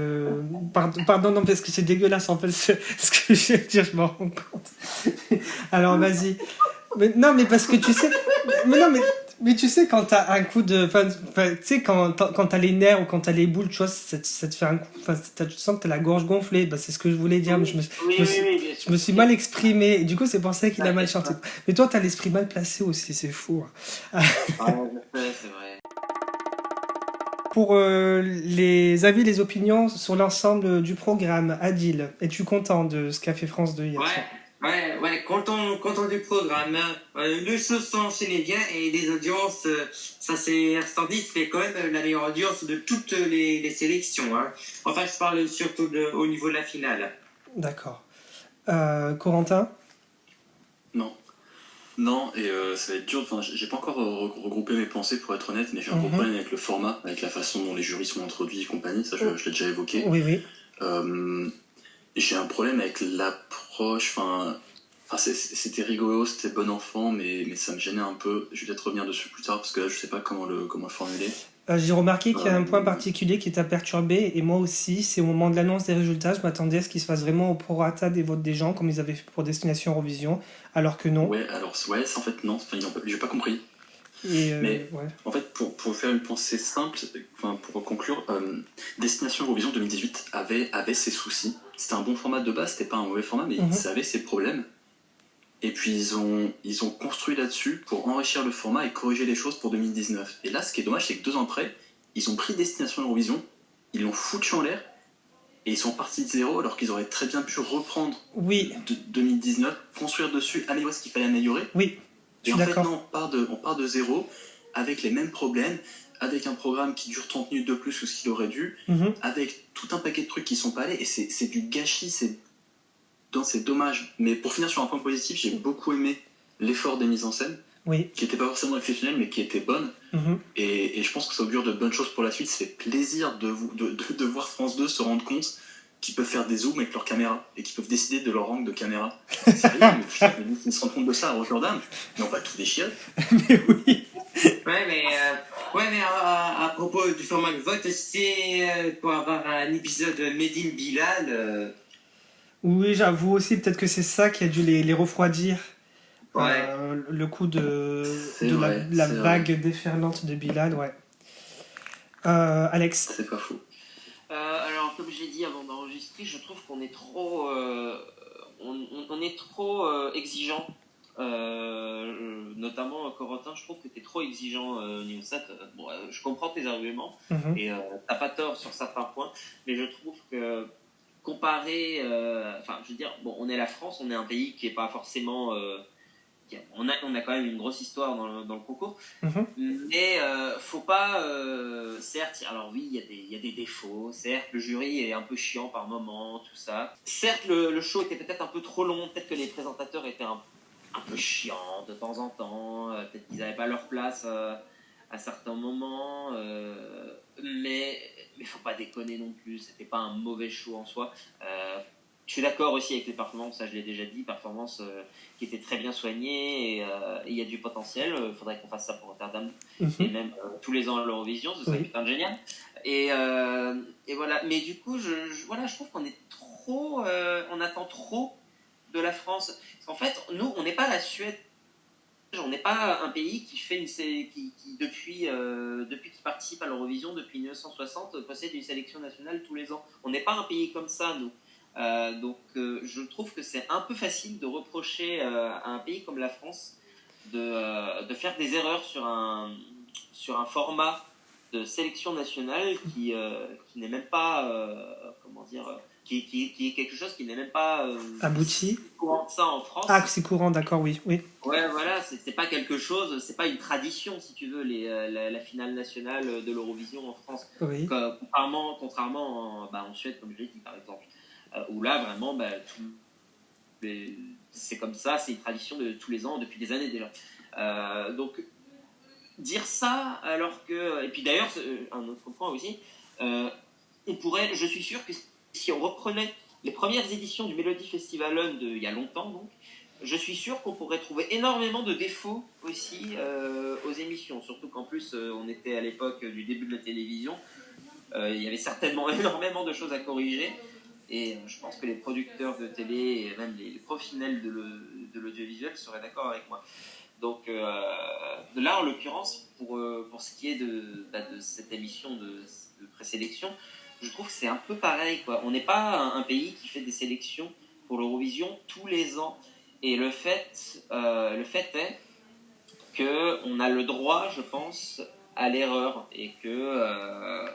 pardon, non, parce que c'est dégueulasse, en fait, ce que je vais dire, je m'en rends compte. Alors, vas-y. Mais, non, mais parce que tu sais, mais tu sais, quand t'as un coup de, tu sais, quand t'as les nerfs ou quand t'as les boules, tu vois, ça te fait un coup, tu sens que t'as la gorge gonflée, bah, c'est ce que je voulais dire, mais je me suis mal exprimé, et du coup, c'est pour ça qu'il a mal chanté. Mais toi, t'as l'esprit mal placé aussi, c'est fou. Ouais, c'est vrai. Pour les avis, les opinions sur l'ensemble du programme, Adil, es-tu content de ce qu'a fait France 2 hier soir? Ouais, content du programme. Les choses sont enchaînées bien et les audiences, ça c'est R110, c'est quand même la meilleure audience de toutes les sélections. Hein. Enfin, je parle surtout au niveau de la finale. D'accord. Corentin? Non, et ça va être dur. Enfin, j'ai pas encore regroupé mes pensées pour être honnête, mais j'ai un gros problème avec le format, avec la façon dont les jurys sont introduits et compagnie. Ça, je l'ai déjà évoqué. Oui. J'ai un problème avec l'approche. Enfin, c'était rigolo, c'était bon enfant, mais ça me gênait un peu. Je vais peut-être revenir dessus plus tard parce que là, je sais pas comment le formuler. J'ai remarqué qu'il y a un point particulier qui t'a perturbé, et moi aussi, c'est au moment de l'annonce des résultats, je m'attendais à ce qu'il se fasse vraiment au prorata des votes des gens, comme ils avaient fait pour Destination Eurovision, alors que non. Ouais, en fait, non, j'ai pas compris. Mais en fait, pour faire une pensée simple, pour conclure, Destination Eurovision 2018 avait ses soucis. C'était un bon format de base, c'était pas un mauvais format, mais ça avait ses problèmes. Et puis ils ont construit là-dessus pour enrichir le format et corriger les choses pour 2019. Et là, ce qui est dommage, c'est que 2 ans après, ils ont pris Destination Eurovision, ils l'ont foutu en l'air, et ils sont partis de zéro alors qu'ils auraient très bien pu reprendre 2019, construire dessus, améliorer ce qu'il fallait améliorer. Oui. Et en fait, non, on part de zéro, avec les mêmes problèmes, avec un programme qui dure 30 minutes de plus que ce qu'il aurait dû, avec tout un paquet de trucs qui sont pas allés, et c'est du gâchis, c'est dommage. Mais pour finir sur un point positif, j'ai beaucoup aimé l'effort des mises en scène, qui n'était pas forcément exceptionnel, mais qui était bonne, et je pense que ça augure de bonnes choses pour la suite. Ça fait plaisir de voir France 2 se rendre compte qu'ils peuvent faire des zooms avec leur caméra et qu'ils peuvent décider de leur angle de caméra. C'est rien, mais putain, ils se rendent compte de ça à Rotterdam, mais on va tout déchirer. Mais oui. Ouais, mais à propos du format de vote, c'est pour avoir un épisode Made in Bilal. Oui, j'avoue aussi, peut-être que c'est ça qui a dû les refroidir. Ouais. Le coup de la vague déferlante de Bilal, ouais. Alex? C'est pas faux. Alors, comme j'ai dit avant d'enregistrer, je trouve qu'on est trop, on est trop exigeant notamment Corentin, je trouve que tu es trop exigeant au niveau de ça. Je comprends tes arguments et t'as pas tort sur certains points, mais je trouve que comparé, je veux dire, bon, on est la France, on est un pays qui est pas forcément, on a quand même une grosse histoire dans le concours, mais faut pas, certes, alors oui, il y a des défauts, certes, le jury est un peu chiant par moment, tout ça. Certes, le show était peut-être un peu trop long, peut-être que les présentateurs étaient un peu chiants de temps en temps, peut-être qu'ils n'avaient pas leur place à certains moments, mais faut pas déconner non plus, c'était pas un mauvais show en soi. Je suis d'accord aussi avec les performances, ça je l'ai déjà dit, performances qui étaient très bien soignées et il y a du potentiel. Il faudrait qu'on fasse ça pour Rotterdam et même tous les ans à l'Eurovision, ce serait putain de génial. Et voilà, mais du coup, je trouve qu'on est trop, on attend trop de la France. Parce qu'en fait, nous, on n'est pas la Suède. On n'est pas un pays qui fait qui depuis qu'il participe à l'Eurovision depuis 1960 possède une sélection nationale tous les ans. On n'est pas un pays comme ça, nous. Donc je trouve que c'est un peu facile de reprocher à un pays comme la France de faire des erreurs sur un format de sélection nationale qui n'est même pas qui est quelque chose qui n'est même pas abouti. C'est courant de ça en France. Ah, c'est courant, d'accord, oui. Ouais, voilà, c'est pas quelque chose, c'est pas une tradition, si tu veux, la finale nationale de l'Eurovision en France. Oui. Contrairement en Suède, comme je l'ai dit, par exemple. Où là, vraiment, c'est comme ça, c'est une tradition de tous les ans, depuis des années déjà. Donc, dire ça, alors que... Et puis d'ailleurs, un autre point aussi, je suis sûr que si on reprenait les premières éditions du Melody Festivalen il y a longtemps, donc, je suis sûr qu'on pourrait trouver énormément de défauts aussi aux émissions, surtout qu'en plus, on était à l'époque du début de la télévision. Il y avait certainement énormément de choses à corriger. Et je pense que les producteurs de télé et même les professionnels de l'audiovisuel seraient d'accord avec moi. Donc là, en l'occurrence, pour ce qui est de cette émission de présélection, je trouve que c'est un peu pareil, quoi. On n'est pas un pays qui fait des sélections pour l'Eurovision tous les ans. Et le fait est qu'on a le droit, je pense, à l'erreur. Et que,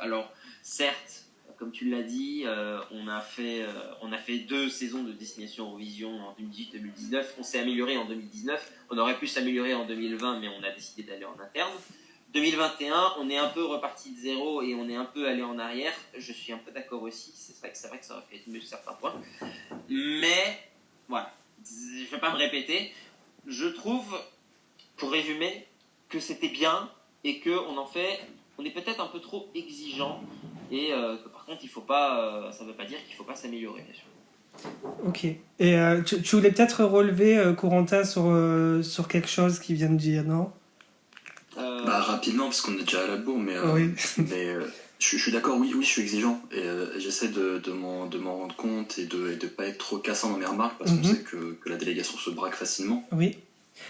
alors, certes, comme tu l'as dit, on a fait 2 saisons de destination Eurovision en 2018-2019. On s'est amélioré en 2019. On aurait pu s'améliorer en 2020, mais on a décidé d'aller en interne. 2021, on est un peu reparti de zéro et on est un peu allé en arrière. Je suis un peu d'accord aussi. C'est vrai que ça aurait pu être mieux sur certains points. Mais, voilà. Je ne vais pas me répéter. Je trouve, pour résumer, que c'était bien et on est peut-être un peu trop exigeant. Et que par contre, ça ne veut pas dire qu'il ne faut pas s'améliorer, bien sûr. Ok. Et tu voulais peut-être relever, Corentin, sur quelque chose qu'il vient de dire, non ? Rapidement, parce qu'on est déjà à la bourre, mais je suis d'accord, oui, je suis exigeant. Et j'essaie de m'en rendre compte et de pas être trop cassant dans mes remarques, parce qu'on sait que la délégation se braque facilement. Oui.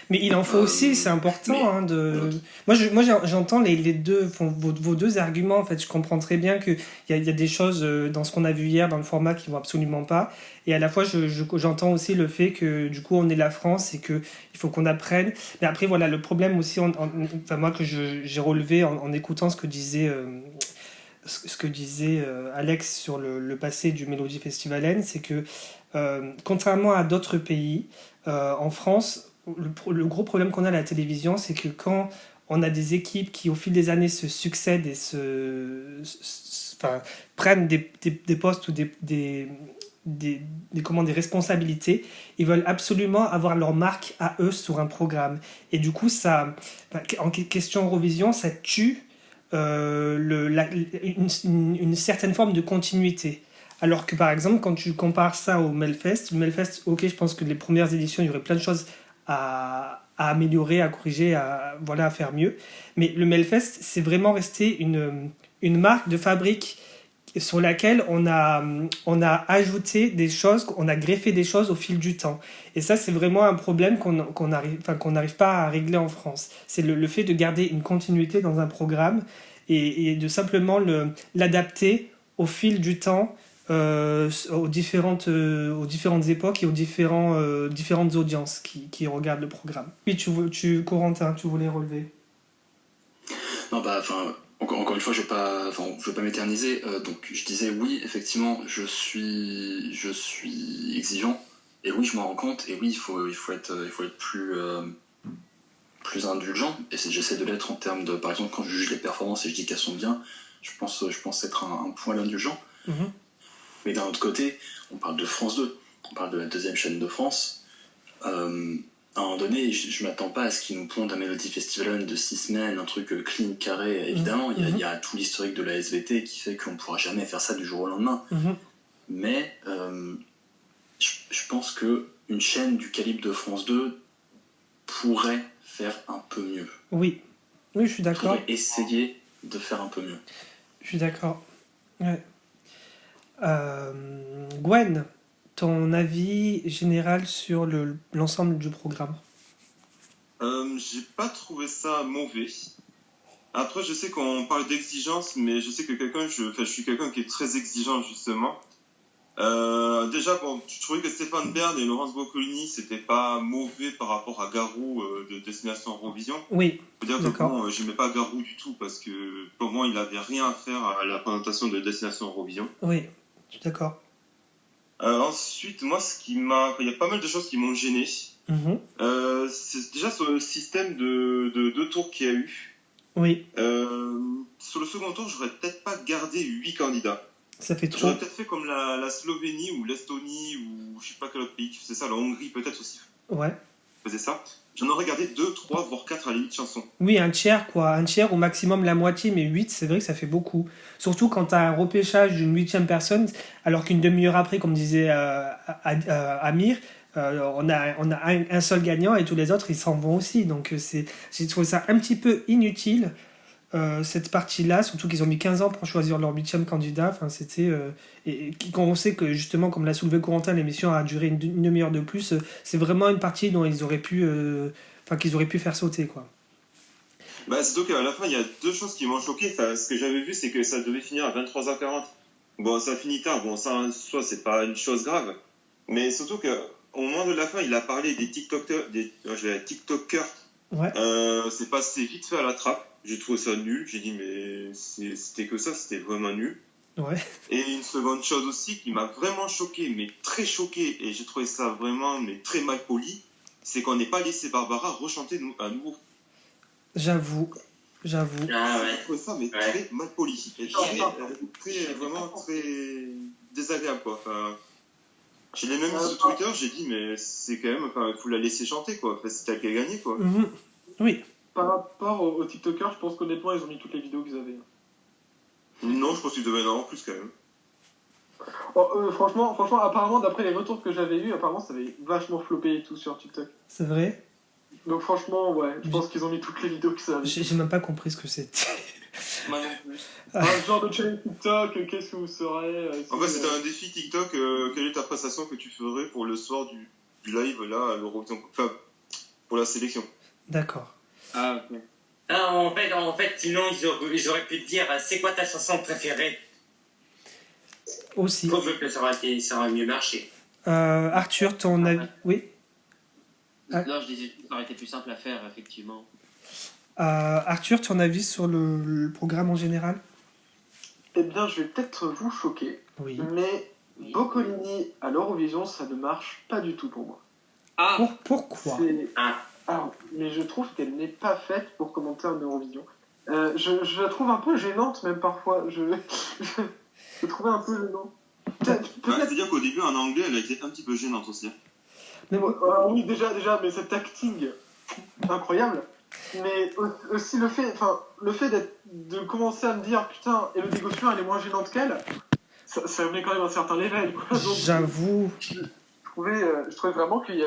Mais il en faut aussi, c'est important. Moi, j'entends les deux, vos deux arguments. En fait, je comprends très bien qu'il y a des choses dans ce qu'on a vu hier, dans le format, qui ne vont absolument pas. Et à la fois, j'entends aussi le fait que, du coup, on est la France et qu'il faut qu'on apprenne. Mais après, voilà, le problème aussi, moi, que j'ai relevé en écoutant ce que disait Alex sur le passé du Melody Festivalen, c'est que, contrairement à d'autres pays, en France, le gros problème qu'on a à la télévision, c'est que quand on a des équipes qui, au fil des années, se succèdent et prennent des postes ou des responsabilités, ils veulent absolument avoir leur marque à eux sur un programme. Et du coup, en question Eurovision, ça tue une certaine forme de continuité. Alors que, par exemple, quand tu compares ça au Melfest, ok, je pense que les premières éditions, il y aurait plein de choses à améliorer, à corriger, à faire mieux. Mais le Melfest, c'est vraiment resté une marque de fabrique sur laquelle on a ajouté des choses, on a greffé des choses au fil du temps. Et ça, c'est vraiment un problème qu'on n'arrive pas à régler en France. C'est le fait de garder une continuité dans un programme et de simplement l'adapter au fil du temps aux différentes époques et aux différentes audiences qui regardent le programme. Puis Corentin, tu voulais relever. Non, encore une fois, je vais pas m'éterniser. Donc, je disais oui, effectivement, je suis exigeant. Et oui, je m'en rends compte. Et oui, il faut être plus indulgent. Et j'essaie de l'être en termes de, par exemple, quand je juge les performances et je dis qu'elles sont bien, je pense être un poil indulgent. Mm-hmm. Mais d'un autre côté, on parle de France 2, on parle de la deuxième chaîne de France. À un moment donné, je m'attends pas à ce qu'ils nous pondent un Melody Festival de 6 semaines, un truc clean, carré. Évidemment, il y a tout l'historique de la SVT qui fait qu'on pourra jamais faire ça du jour au lendemain. Mm-hmm. Mais je pense qu'une chaîne du calibre de France 2 pourrait faire un peu mieux. Oui, je suis d'accord. Pourrait essayer de faire un peu mieux. Je suis d'accord. Ouais. Gwen, ton avis général sur l'ensemble du programme? J'ai pas trouvé ça mauvais. Après, je sais qu'on parle d'exigence, mais je sais que je suis quelqu'un qui est très exigeant, justement. Déjà, je trouvais que Stéphane Bern et Laurence Boccolini, c'était pas mauvais par rapport à Garou de Destination Eurovision. Oui. Je veux dire que j'aimais pas Garou du tout parce que pour moi, il avait rien à faire à la présentation de Destination Eurovision. Oui, je suis d'accord. Ensuite, moi, il y a pas mal de choses qui m'ont gêné. Mm-hmm. C'est déjà sur le système de 2 tours qu'il y a eu. Oui. Sur le second tour, j'aurais peut-être pas gardé 8 candidats. Ça fait trop. J'aurais peut-être fait comme la Slovénie ou l'Estonie ou je sais pas quel autre pays qui faisait ça, la Hongrie peut-être aussi. Ouais. Faisait ça. J'en aurais gardé 2, 3, voire 4 à la limite chansons. Oui, un tiers quoi. Un tiers au maximum la moitié, mais 8, c'est vrai que ça fait beaucoup. Surtout quand tu as un repêchage d'une 8e personne, alors qu'une demi-heure après, comme disait Amir, on a un seul gagnant et tous les autres ils s'en vont aussi. Donc j'ai trouvé ça un petit peu inutile. Cette partie-là, surtout qu'ils ont mis 15 ans pour choisir leur 8e candidat. Enfin, c'était. Quand on sait que, justement, comme l'a soulevé Corentin, l'émission a duré une demi-heure de plus, c'est vraiment une partie dont ils auraient pu. Qu'ils auraient pu faire sauter, quoi. Surtout qu'à la fin, il y a 2 choses qui m'ont choqué. Ce que j'avais vu, c'est que ça devait finir à 23h40. Bon, ça finit tard. Bon, ça, en soi, c'est pas une chose grave. Mais surtout qu'au moment de la fin, il a parlé des TikTokers. Ouais. C'est passé vite fait à la trappe. J'ai trouvé ça nul. J'ai dit, mais c'était que ça, c'était vraiment nul. Ouais. Et une seconde chose aussi qui m'a vraiment choqué, mais très choqué, et j'ai trouvé ça vraiment mais très mal poli, c'est qu'on n'ait pas laissé Barbara rechanter à nouveau. J'avoue. Ah ouais. J'ai trouvé ça mais très mal poli. Et vraiment très désagréable, quoi. Enfin, j'ai les mêmes sur Twitter, j'ai dit, mais c'est quand même, il faut la laisser chanter, quoi. Enfin, c'est elle qui a gagné, quoi. Mm-hmm. Oui. Par rapport aux TikTokers, je pense qu'honnêtement, ils ont mis toutes les vidéos qu'ils avaient. Non, je pense qu'ils devaient en avoir plus, quand même. Franchement, apparemment, d'après les retours que j'avais eus, apparemment, ça avait vachement floppé et tout sur TikTok. C'est vrai? Donc franchement, ouais, je pense qu'ils ont mis toutes les vidéos qu'ils avaient. J'ai même pas compris ce que c'était. Moi non plus. Un genre de challenge TikTok, qu'est-ce que vous saurez En fait, c'était un défi TikTok. Quelle est ta prestation que tu ferais pour le soir du live, là, à l'Eurovision? Enfin, pour la sélection. D'accord. Ah, ok. Ah, en fait, sinon, ils auraient pu te dire, c'est quoi ta chanson préférée? Aussi. Trouve que ça aurait mieux marché. Arthur, ton avis? Oui. Non, je disais que ça aurait été plus simple à faire, effectivement. Arthur, ton avis sur le programme en général? Eh bien, je vais peut-être vous choquer, oui. Mais Boccolini à l'Eurovision, ça ne marche pas du tout pour moi. Ah. Pourquoi? Alors, mais je trouve qu'elle n'est pas faite pour commenter en Eurovision. Je la trouve un peu gênante, même parfois. Je trouvais un peu gênant. C'est-à-dire qu'au début, en anglais, elle a été un petit peu gênante aussi. Mais oui, déjà, mais cette acting incroyable. Mais aussi le fait de commencer à me dire putain, Elodie Gossuin, elle est moins gênante qu'elle, ça met quand même un certain level, quoi. Donc, j'avoue. Je trouvais vraiment qu'elle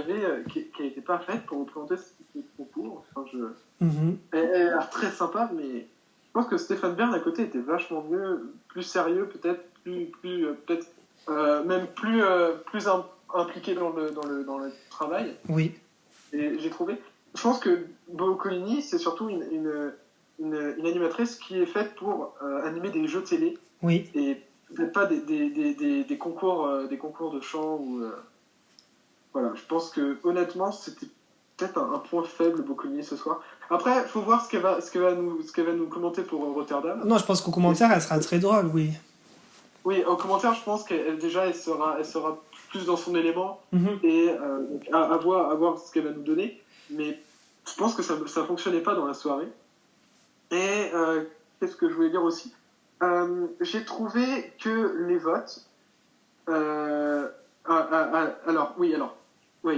n'était pas faite pour représenter ce concours. Enfin, elle a l'air très sympa, mais je pense que Stéphane Bern à côté était vachement mieux, plus sérieux peut-être, même plus impliqué dans le travail. Oui. Et j'ai trouvé. Je pense que Boccolini, c'est surtout une animatrice qui est faite pour animer des jeux télé. Oui. Et peut-être pas des concours de chant ou voilà. Je pense que honnêtement, c'était peut-être un point faible Boccolini ce soir. Après, faut voir ce qu'elle va nous commenter pour Rotterdam. Non, je pense qu'au commentaire, elle sera très drôle, oui. Oui, au commentaire, je pense qu'elle déjà, elle sera plus dans son élément et donc à voir ce qu'elle va nous donner. Mais je pense que ça fonctionnait pas dans la soirée. Et qu'est-ce que je voulais dire aussi? J'ai trouvé que les votes. Il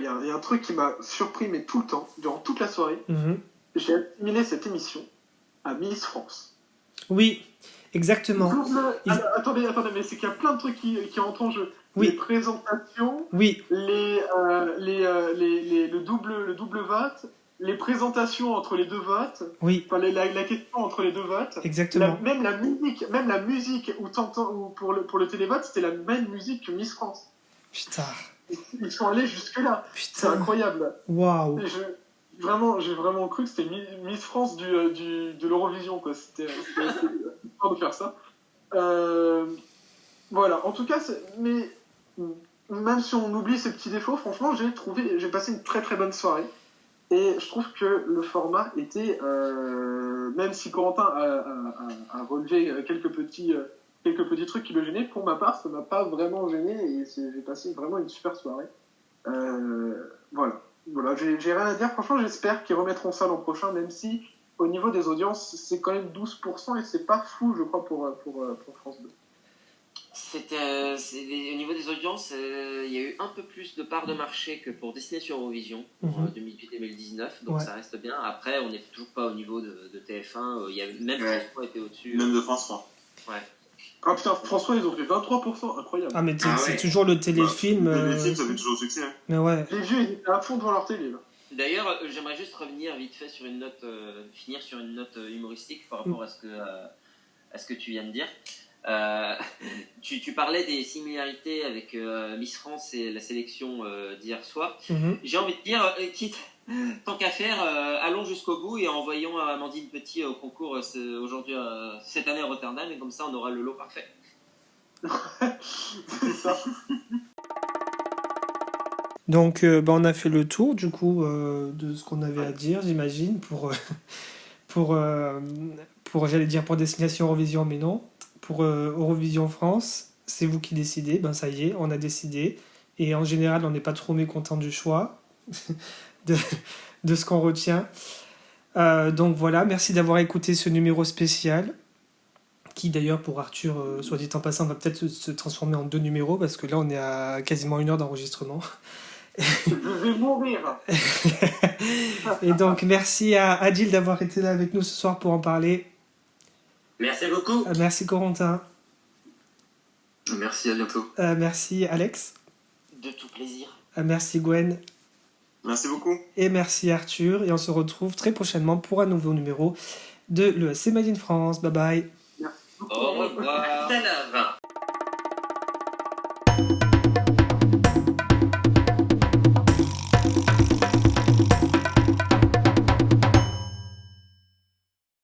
y a un truc qui m'a surpris, mais tout le temps, durant toute la soirée. J'ai assimilé cette émission à Miss France. Oui, exactement. Attendez, mais c'est qu'il y a plein de trucs qui entrent en jeu. Oui. Les présentations, oui. le double vote, les présentations entre les deux votes, oui. Enfin, la question entre les deux votes. Exactement. Même la musique où pour le télévote, c'était la même musique que Miss France. Putain. Ils sont allés jusque-là. C'est incroyable. Waouh. J'ai vraiment cru que c'était Miss France de l'Eurovision, quoi. C'était fort de faire ça. Voilà. En tout cas, mais même si on oublie ces petits défauts, franchement, j'ai passé une très très bonne soirée. Et je trouve que le format était, même si Corentin a relevé quelques petits trucs qui le gênaient, pour ma part, ça m'a pas vraiment gêné et j'ai passé vraiment une super soirée. Voilà, j'ai rien à dire. Franchement, j'espère qu'ils remettront ça l'an prochain, même si au niveau des audiences, c'est quand même 12% et c'est pas fou, je crois, pour France 2. Au niveau des audiences, il y a eu un peu plus de parts de marché que pour Destination Eurovision en 2018-2019, donc ça reste bien. Après, on n'est toujours pas au niveau de TF1, il y a même France 3 était au-dessus. Même de France 3. Ouais. Ah putain, François, ils ont fait 23%, incroyable. Ah mais c'est toujours le téléfilm. Le téléfilm, ça fait toujours succès. Hein. Mais ouais. Les vieux, ils étaient à fond devant leur télé, là. D'ailleurs, j'aimerais juste revenir vite fait sur une note, finir sur une note humoristique par rapport à ce que tu viens de dire. Tu parlais des similarités avec Miss France et la sélection d'hier soir. J'ai envie de dire, quitte, tant qu'à faire, allons jusqu'au bout et envoyons Amandine Petit au concours aujourd'hui, cette année à Rotterdam, et comme ça on aura le lot parfait. C'est ça. Donc on a fait le tour du coup de ce qu'on avait à dire, j'imagine, pour j'allais dire pour Destination Eurovision, mais non. Pour Eurovision France, c'est vous qui décidez. Ben ça y est, on a décidé. Et en général, on n'est pas trop mécontent du choix de ce qu'on retient. Donc voilà, merci d'avoir écouté ce numéro spécial, qui d'ailleurs pour Arthur, soit dit en passant, va peut-être se transformer en 2 numéros, parce que là on est à quasiment 1 heure d'enregistrement. Je vais mourir. Et donc merci à Adil d'avoir été là avec nous ce soir pour en parler. Merci beaucoup. Merci Corentin. Merci, à bientôt. Merci Alex. De tout plaisir. Merci Gwen. Merci beaucoup. Et merci Arthur. Et on se retrouve très prochainement pour un nouveau numéro de l'ESC Made in France. Bye bye. Merci beaucoup. Au revoir. Tout à l'heure.